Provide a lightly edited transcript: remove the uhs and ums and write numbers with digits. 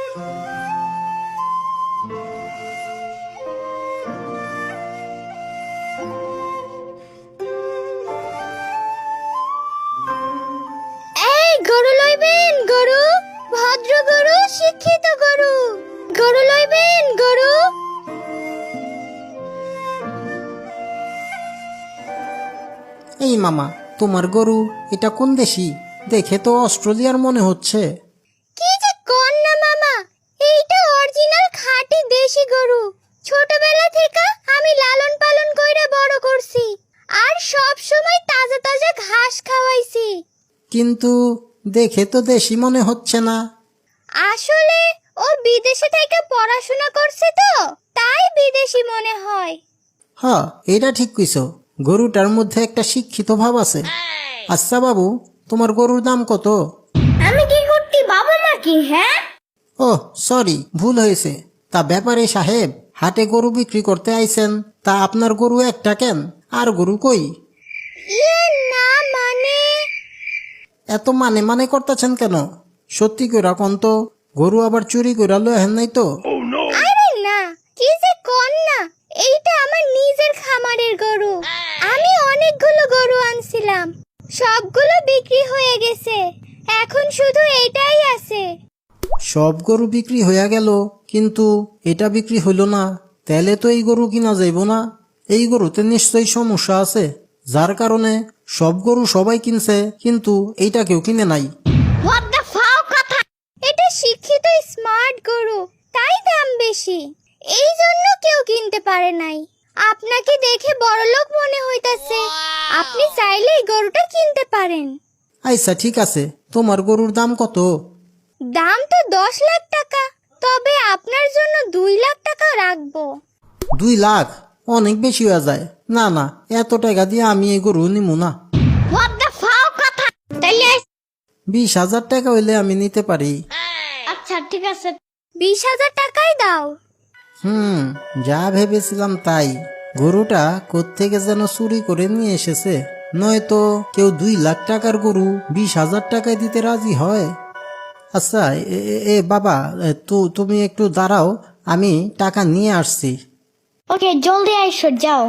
এই গরু লইবেন, গরু ভদ্র গরু, শিক্ষিত গরু, গরু লইবেন গরু। এই মামা, তোমার গরু এটা কোন দেশি? দেখে তো অস্ট্রেলিয়ার মনে হচ্ছে। কি যে কোন না মামা, এইটা অরিজিনাল খাঁটি দেশি গরু। ছোটবেলা থেকে আমি লালন পালন কইরা বড় করছি, আর সব সময় তাজা তাজা ঘাস খাওয়াইছি। কিন্তু দেখে তো দেশি মনে হচ্ছে না। আসলে ও বিদেশে থেকে পড়াশোনা করছে তো, তাই বিদেশি মনে হয়। হ্যাঁ, এটা ঠিক কইছো। গরুটার মধ্যে একটা শিক্ষিত ভাব আছে। আচ্ছা বাবু, তোমার গরুর দাম কত? আমি কি করতে বাবা নাকি? হ্যাঁ, ও সরি, ভুল হয়েছে। তা ব্যাপারে সাহেব, হাটে গরু বিক্রি করতে আইছেন, তা আপনার গরু একটা কেন? আর গরু কই? না মানে এত মানে মানে করতেছেন কেন? সত্যি কইরা কোন তো, গরু আবার চুরি কইরা লয়েন নাই তো? আরে না, কি যে কোন না, এইটা আমার নিজের খামারের গরু। আমি অনেকগুলো গরু আনছিলাম, সবগুলো বিক্রি হয়ে গেছে, এখন শুধু এটাই আছে। সব গরু বিক্রি হইয়া গেল, কিন্তু এটা বিক্রি হইল না। তাহলে তো এই গরু কিনা যাইব না। এই গরুতে নিশ্চয়ই সমস্যা আছে, যার কারণে সব গরু সবাই কিনছে, কিন্তু এইটা কেউ কিনে নাই। হোয়াট দ্য ফাও কথা! এটা শিক্ষিত স্মার্ট গরু, তাই দাম বেশি। এই জন্য কেউ কিনতে পারে নাই। আপনাকে দেখে বড়লোক মনে হইতাছে, আপনি চাইলে এই গরুটা কিনতে পারেন। আচ্ছা ঠিক আছে, তোমার গরুর দাম কত? দাম তো 10 লাখ টাকা, তবে আপনার জন্য 2 লাখ টাকা রাখবো। 2 লাখ? অনেক বেশি হয়ে যায়। না না, এত টাকা দিয়ে আমি এই গরু নিমু না। হোয়াট দ্য ফাও কথা! তাইলে 20,000 টাকা হইলে আমি নিতে পারি। আচ্ছা ঠিক আছে, 20,000 টাকাই দাও। যা ভেবেছিলাম তাই। গরুটা কোত্থেকে যেন চুরি করে নিয়ে এসেছে, নয়তো কেউ 2 লাখ টাকার গরু 20,000 টাকায় দিতে রাজি হয়? আচ্ছা বাবা, তুমি একটু দাঁড়াও, আমি টাকা নিয়ে আসছি। ওকে, জলদি আইসো, যাও।